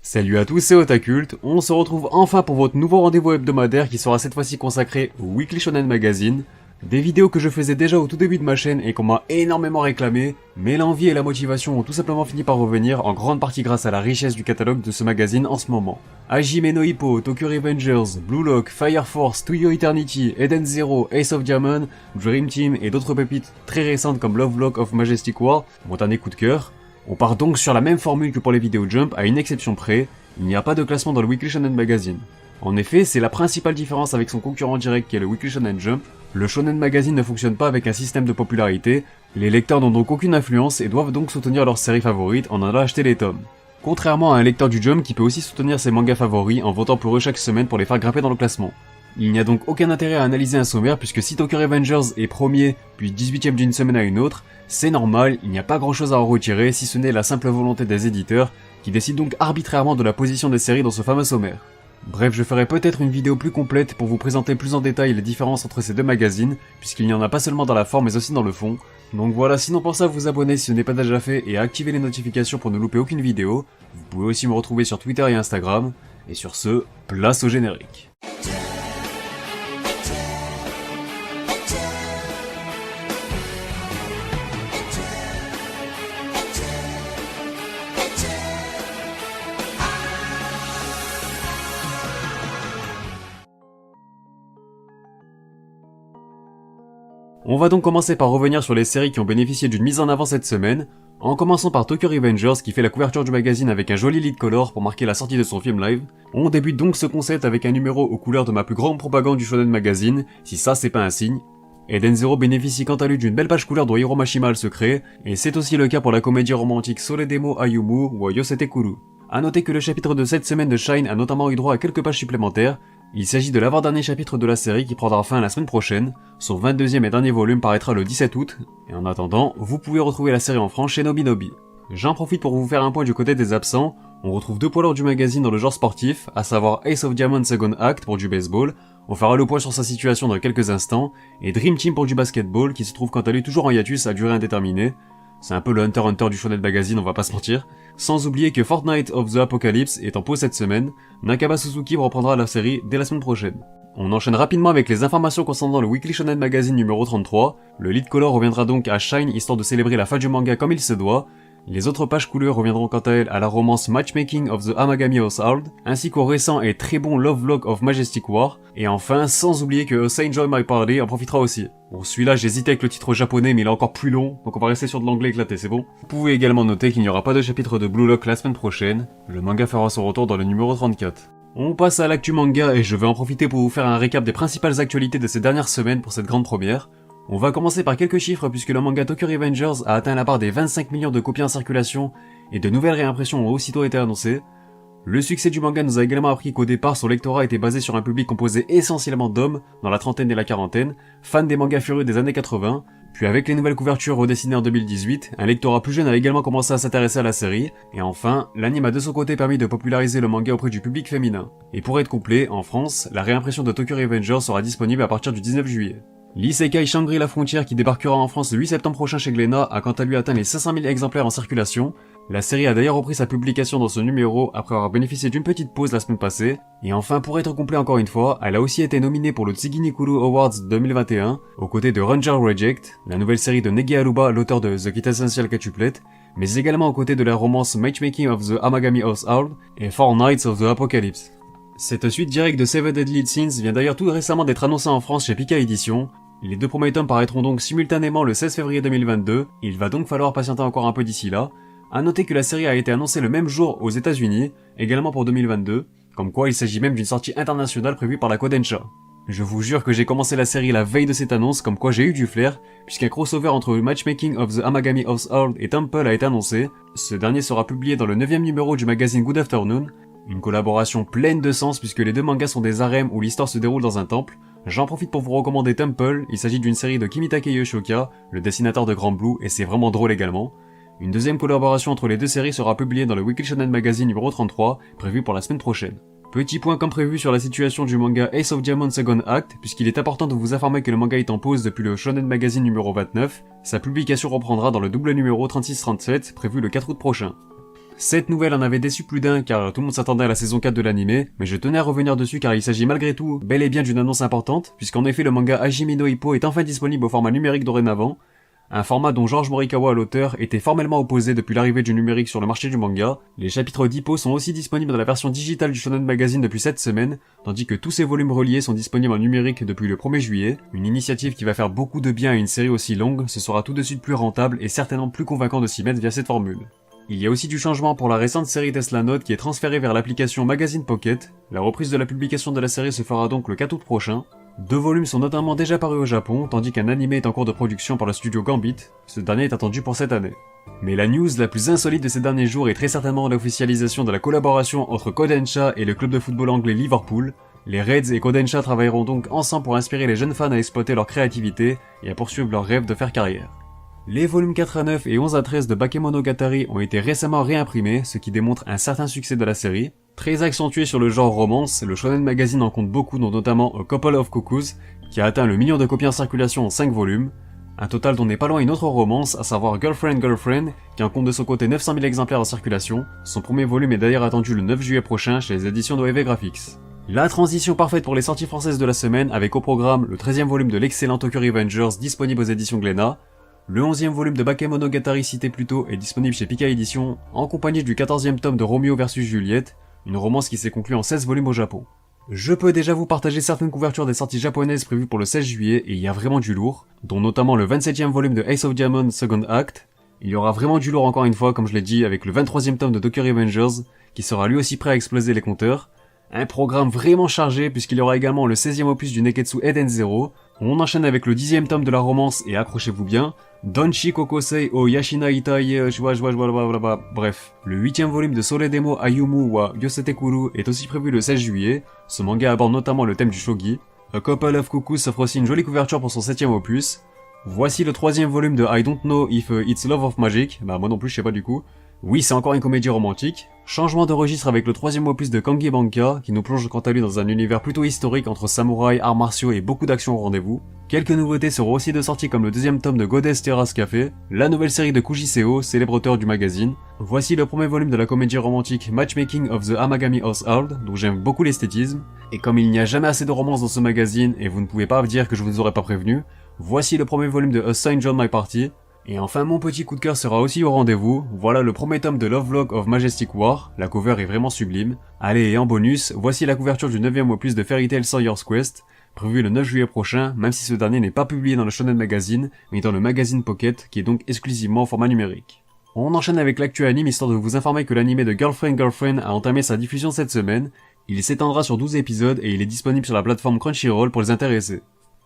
Salut à tous, c'est Otakult, on se retrouve enfin pour votre nouveau rendez-vous hebdomadaire qui sera cette fois-ci consacré au Weekly Shonen Magazine, des vidéos que je faisais déjà au tout début de ma chaîne et qu'on m'a énormément réclamé, mais l'envie et la motivation ont tout simplement fini par revenir, en grande partie grâce à la richesse du catalogue de ce magazine en ce moment. Hajime no Ippo, Tokyo Revengers, Blue Lock, Fire Force, To Your Eternity, Eden Zero, Ace of Diamond, Dream Team et d'autres pépites très récentes comme Love Lock of Majestic War m'ont un coup de cœur. On part donc sur la même formule que pour les vidéos Jump, à une exception près, il n'y a pas de classement dans le Weekly Shonen Magazine. En effet, c'est la principale différence avec son concurrent direct qui est le Weekly Shonen Jump. Le Shonen Magazine ne fonctionne pas avec un système de popularité, les lecteurs n'ont donc aucune influence et doivent donc soutenir leur série favorite en allant acheter les tomes. Contrairement à un lecteur du Jump qui peut aussi soutenir ses mangas favoris en votant pour eux chaque semaine pour les faire grimper dans le classement. Il n'y a donc aucun intérêt à analyser un sommaire puisque si Tokyo Revengers est premier, puis 18ème d'une semaine à une autre, c'est normal, il n'y a pas grand chose à en retirer si ce n'est la simple volonté des éditeurs qui décident donc arbitrairement de la position des séries dans ce fameux sommaire. Bref, je ferai peut-être une vidéo plus complète pour vous présenter plus en détail les différences entre ces deux magazines, puisqu'il n'y en a pas seulement dans la forme mais aussi dans le fond. Donc voilà, sinon pensez à vous abonner si ce n'est pas déjà fait et à activer les notifications pour ne louper aucune vidéo. Vous pouvez aussi me retrouver sur Twitter et Instagram. Et sur ce, place au générique. On va donc commencer par revenir sur les séries qui ont bénéficié d'une mise en avant cette semaine, en commençant par Tokyo Revengers qui fait la couverture du magazine avec un joli lead color pour marquer la sortie de son film live. On débute donc ce concept avec un numéro aux couleurs de ma plus grande propagande du Shonen Magazine, si ça c'est pas un signe. Eden Zero bénéficie quant à lui d'une belle page couleur dont Hiro Mashima a le secret, et c'est aussi le cas pour la comédie romantique Soledemo Ayumu ou Yosete Kuru. A noter que le chapitre de cette semaine de Shine a notamment eu droit à quelques pages supplémentaires. Il s'agit de l'avant-dernier chapitre de la série qui prendra fin la semaine prochaine, son 22e et dernier volume paraîtra le 17 août, et en attendant, vous pouvez retrouver la série en France chez Nobinobi. J'en profite pour vous faire un point du côté des absents, on retrouve deux poids lourds du magazine dans le genre sportif, à savoir Ace of Diamond Second Act pour du baseball, on fera le point sur sa situation dans quelques instants, et Dream Team pour du basketball qui se trouve quant à lui toujours en hiatus à durée indéterminée. C'est un peu le Hunter x Hunter du Shonen Magazine, on va pas se mentir. Sans oublier que Fortnite of the Apocalypse est en pause cette semaine, Nakaba Suzuki reprendra la série dès la semaine prochaine. On enchaîne rapidement avec les informations concernant le Weekly Shonen Magazine numéro 33, le lead color reviendra donc à Shine histoire de célébrer la fin du manga comme il se doit, les autres pages couleurs reviendront quant à elles à la romance Matchmaking of the Amagami Household, ainsi qu'au récent et très bon Love Lock of Majestic War, et enfin, sans oublier que Say Join My Party en profitera aussi. Bon, celui-là, j'hésitais avec le titre japonais, mais il est encore plus long, donc on va rester sur de l'anglais éclaté, c'est bon. Vous pouvez également noter qu'il n'y aura pas de chapitre de Blue Lock la semaine prochaine, le manga fera son retour dans le numéro 34. On passe à l'actu manga et je vais en profiter pour vous faire un récap des principales actualités de ces dernières semaines pour cette grande première. On va commencer par quelques chiffres puisque le manga Tokyo Revengers a atteint la barre des 25 millions de copies en circulation et de nouvelles réimpressions ont aussitôt été annoncées. Le succès du manga nous a également appris qu'au départ son lectorat était basé sur un public composé essentiellement d'hommes dans la trentaine et la quarantaine, fans des mangas furieux des années 80, puis avec les nouvelles couvertures redessinées en 2018, un lectorat plus jeune a également commencé à s'intéresser à la série, et enfin, l'anime a de son côté permis de populariser le manga auprès du public féminin. Et pour être complet, en France, la réimpression de Tokyo Revengers sera disponible à partir du 19 juillet. L'Isekai Shangri-La Frontière qui débarquera en France le 8 septembre prochain chez Glénat a quant à lui atteint les 500 000 exemplaires en circulation. La série a d'ailleurs repris sa publication dans ce numéro après avoir bénéficié d'une petite pause la semaine passée. Et enfin, pour être complet encore une fois, elle a aussi été nominée pour le Tsugini Kuru Awards 2021, aux côtés de Ranger Reject, la nouvelle série de Negi Aruba, l'auteur de The Quintessential Quintuplet, mais également aux côtés de la romance Matchmaking of the Amagami Household et Four Nights of the Apocalypse. Cette suite directe de Seven Deadly Sins vient d'ailleurs tout récemment d'être annoncée en France chez Pika Édition. Les deux premiers tomes paraîtront donc simultanément le 16 février 2022, il va donc falloir patienter encore un peu d'ici là. A noter que la série a été annoncée le même jour aux États-Unis, également pour 2022, comme quoi il s'agit même d'une sortie internationale prévue par la Kodansha. Je vous jure que j'ai commencé la série la veille de cette annonce, comme quoi j'ai eu du flair, puisqu'un crossover entre Matchmaking of the Amagami Household et Temple a été annoncé. Ce dernier sera publié dans le 9e numéro du magazine Good Afternoon, une collaboration pleine de sens puisque les deux mangas sont des harems où l'histoire se déroule dans un temple. J'en profite pour vous recommander Temple, il s'agit d'une série de Kimitake Yoshioka, le dessinateur de Grand Blue, et c'est vraiment drôle également. Une deuxième collaboration entre les deux séries sera publiée dans le Weekly Shonen Magazine numéro 33, prévu pour la semaine prochaine. Petit point comme prévu sur la situation du manga Ace of Diamond Second Act, puisqu'il est important de vous informer que le manga est en pause depuis le Shonen Magazine numéro 29, sa publication reprendra dans le double numéro 36-37, prévu le 4 août prochain. Cette nouvelle en avait déçu plus d'un car tout le monde s'attendait à la saison 4 de l'anime, mais je tenais à revenir dessus car il s'agit malgré tout bel et bien d'une annonce importante, puisqu'en effet le manga Hajime no Ippo est enfin disponible au format numérique dorénavant, un format dont George Morikawa, l'auteur, était formellement opposé depuis l'arrivée du numérique sur le marché du manga. Les chapitres d'Hippo sont aussi disponibles dans la version digitale du Shonen Magazine depuis cette semaine, tandis que tous ces volumes reliés sont disponibles en numérique depuis le 1er juillet, une initiative qui va faire beaucoup de bien à une série aussi longue, ce sera tout de suite plus rentable et certainement plus convaincant de s'y mettre via cette formule. Il y a aussi du changement pour la récente série Tesla Note qui est transférée vers l'application Magazine Pocket. La reprise de la publication de la série se fera donc le 4 août prochain. 2 volumes sont notamment déjà parus au Japon, tandis qu'un anime est en cours de production par le studio Gambit. Ce dernier est attendu pour cette année. Mais la news la plus insolite de ces derniers jours est très certainement l'officialisation de la collaboration entre Kodansha et le club de football anglais Liverpool. Les Reds et Kodansha travailleront donc ensemble pour inspirer les jeunes fans à exploiter leur créativité et à poursuivre leur rêve de faire carrière. Les volumes 4 à 9 et 11 à 13 de Bakemonogatari ont été récemment réimprimés, ce qui démontre un certain succès de la série. Très accentué sur le genre romance, le Shonen Magazine en compte beaucoup, dont notamment A Couple of Cuckoos, qui a atteint le million de copies en circulation en 5 volumes. Un total dont n'est pas loin une autre romance, à savoir Girlfriend Girlfriend, qui en compte de son côté 900 000 exemplaires en circulation. Son premier volume est d'ailleurs attendu le 9 juillet prochain chez les éditions d'OEV Graphics. La transition parfaite pour les sorties françaises de la semaine, avec au programme le 13e volume de l'excellent Tokyo Revengers disponible aux éditions Glénat. Le 11e volume de Bakemonogatari cité plus tôt est disponible chez Pika Éditions, en compagnie du 14e tome de Romeo vs Juliette, une romance qui s'est conclue en 16 volumes au Japon. Je peux déjà vous partager certaines couvertures des sorties japonaises prévues pour le 16 juillet et il y a vraiment du lourd, dont notamment le 27e volume de Ace of Diamonds Second Act. Il y aura vraiment du lourd encore une fois, comme je l'ai dit, avec le 23e tome de Tokyo Revengers, qui sera lui aussi prêt à exploser les compteurs. Un programme vraiment chargé puisqu'il y aura également le 16e opus du Neketsu Eden Zero. On enchaîne avec le 10e tome de la romance et accrochez-vous bien, Donchi Kokosei o Yashina Itai bref. Le 8e volume de Soledemo Ayumu wa Yosetekuru est aussi prévu le 16 juillet. Ce manga aborde notamment le thème du shogi. A Couple of Cuckoos s'offre aussi une jolie couverture pour son 7e opus. Voici le 3e volume de I Don't Know If It's Love of Magic. Bah moi non plus je sais pas du coup. Oui, c'est encore une comédie romantique. Changement de registre avec le 3e opus de Kangi Banka, qui nous plonge quant à lui dans un univers plutôt historique entre samouraïs, arts martiaux et beaucoup d'action au rendez-vous. Quelques nouveautés seront aussi de sortie comme le 2e tome de Goddess Terrace Café, la nouvelle série de Kujiseo, célèbre auteur du magazine. Voici le premier volume de la comédie romantique Matchmaking of the Amagami Household, dont j'aime beaucoup l'esthétisme. Et comme il n'y a jamais assez de romance dans ce magazine, et vous ne pouvez pas dire que je vous aurais pas prévenu, voici le premier volume de A Sign Join My Party. Et enfin mon petit coup de cœur sera aussi au rendez-vous, voilà le premier tome de Lovelock of Majestic War, la cover est vraiment sublime. Allez, et en bonus, voici la couverture du 9e opus de Fairy Tail Sawyer's Quest, prévu le 9 juillet prochain, même si ce dernier n'est pas publié dans le Shonen Magazine, mais dans le Magazine Pocket, qui est donc exclusivement en format numérique. On enchaîne avec l'actu anime histoire de vous informer que l'anime de Girlfriend Girlfriend a entamé sa diffusion cette semaine. Il s'étendra sur 12 épisodes et il est disponible sur la plateforme Crunchyroll pour les intéressés.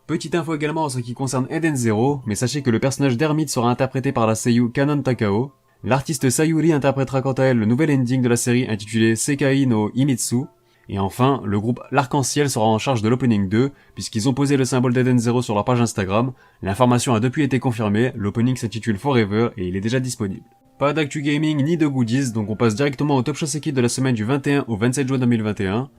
Petite info également en ce qui concerne Eden Zero, mais sachez que le personnage d'Hermite sera interprété par la seiyuu Kanon Takao. L'artiste Sayuri interprétera quant à elle le nouvel ending de la série intitulé Sekai no Himitsu. Et enfin, le groupe L'Arc-en-Ciel sera en charge de l'opening 2, puisqu'ils ont posé le symbole d'Eden Zero sur leur page Instagram. L'information a depuis été confirmée, l'opening s'intitule Forever et il est déjà disponible. Pas d'actu gaming ni de goodies, donc on passe directement au Top Shoseki de la semaine du 21 au 27 juin 2021.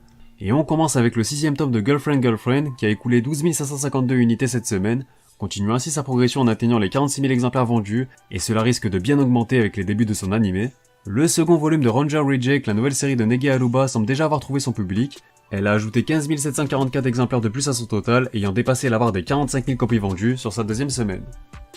Et on commence avec le 6e tome de Girlfriend Girlfriend, qui a écoulé 12 552 unités cette semaine, continuant ainsi sa progression en atteignant les 46 000 exemplaires vendus, et cela risque de bien augmenter avec les débuts de son animé. Le second volume de Ranger Reject, la nouvelle série de Nege Aruba, semble déjà avoir trouvé son public. Elle a ajouté 15 744 exemplaires de plus à son total, ayant dépassé la barre des 45 000 copies vendues sur sa deuxième semaine.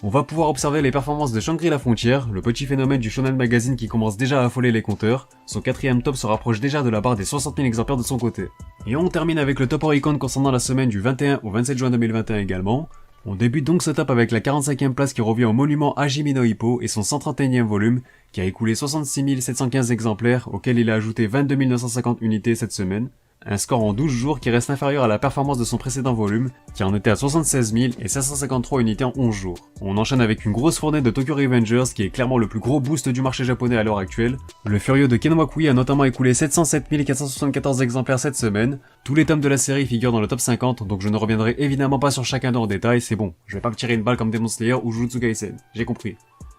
On va pouvoir observer les performances de Shangri-La Frontière, le petit phénomène du Shonen Magazine qui commence déjà à affoler les compteurs. Son 4e tome se rapproche déjà de la barre des 60 000 exemplaires de son côté. Et on termine avec le top Oricon concernant la semaine du 21 au 27 juin 2021 également. On débute donc ce top avec la 45e place qui revient au monument Hajime no Ippo et son 131e volume, qui a écoulé 66 715 exemplaires, auquel il a ajouté 22 950 unités cette semaine. Un score en 12 jours qui reste inférieur à la performance de son précédent volume, qui en était à 76 000 et 553 unités en 11 jours. On enchaîne avec une grosse fournée de Tokyo Revengers qui est clairement le plus gros boost du marché japonais à l'heure actuelle. Le furieux de Kenwakui a notamment écoulé 707 474 exemplaires cette semaine. Tous les tomes de la série figurent dans le top 50, donc je ne reviendrai évidemment pas sur chacun d'eux en détail, c'est bon. Je vais pas me tirer une balle comme Demon Slayer ou Jujutsu Kaisen, j'ai compris.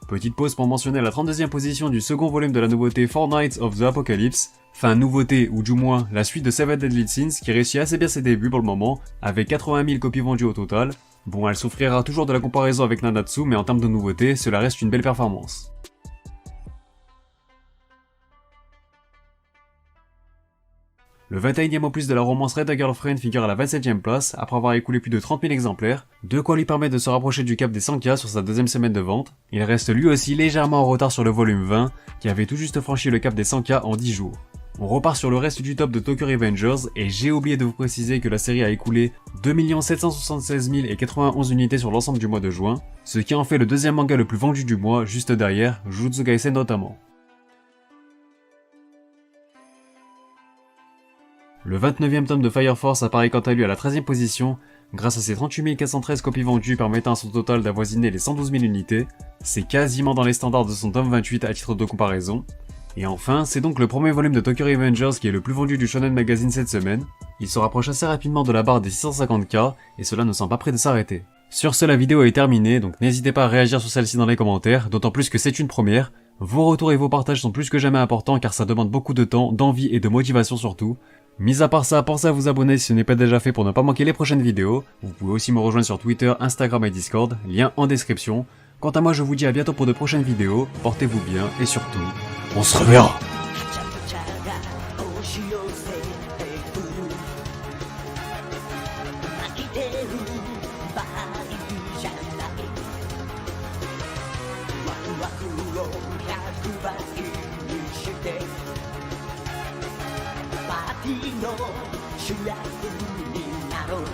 Petite pause pour mentionner la 32e position du second volume de la nouveauté Four Knights of the Apocalypse. Enfin nouveauté, ou du moins la suite de Seven Deadly Sins qui réussit assez bien ses débuts pour le moment, avec 80 000 copies vendues au total. Bon, elle souffrira toujours de la comparaison avec Nanatsu, mais en termes de nouveauté, cela reste une belle performance. Le 21e opus de la romance Red Girlfriend figure à la 27e place, après avoir écoulé plus de 30 000 exemplaires, de quoi lui permettre de se rapprocher du cap des 100K sur sa deuxième semaine de vente. Il reste lui aussi légèrement en retard sur le volume 20, qui avait tout juste franchi le cap des 100K en 10 jours. On repart sur le reste du top de Tokyo Revengers, et j'ai oublié de vous préciser que la série a écoulé 2 776 091 unités sur l'ensemble du mois de juin, ce qui en fait le deuxième manga le plus vendu du mois, juste derrière Jujutsu Kaisen notamment. Le 29e tome de Fire Force apparaît quant à lui à la 13e position, grâce à ses 38 413 copies vendues permettant à son total d'avoisiner les 112 000 unités, c'est quasiment dans les standards de son tome 28 à titre de comparaison. Et enfin, c'est donc le premier volume de Tokyo Revengers qui est le plus vendu du Shonen Magazine cette semaine, il se rapproche assez rapidement de la barre des 650K, et cela ne semble pas près de s'arrêter. Sur ce, la vidéo est terminée, donc n'hésitez pas à réagir sur celle-ci dans les commentaires, d'autant plus que c'est une première. Vos retours et vos partages sont plus que jamais importants car ça demande beaucoup de temps, d'envie et de motivation surtout. Mis à part ça, pensez à vous abonner si ce n'est pas déjà fait pour ne pas manquer les prochaines vidéos. Vous pouvez aussi me rejoindre sur Twitter, Instagram et Discord, lien en description. Quant à moi, je vous dis à bientôt pour de prochaines vidéos, portez-vous bien et surtout, on se reverra.「主役になろう」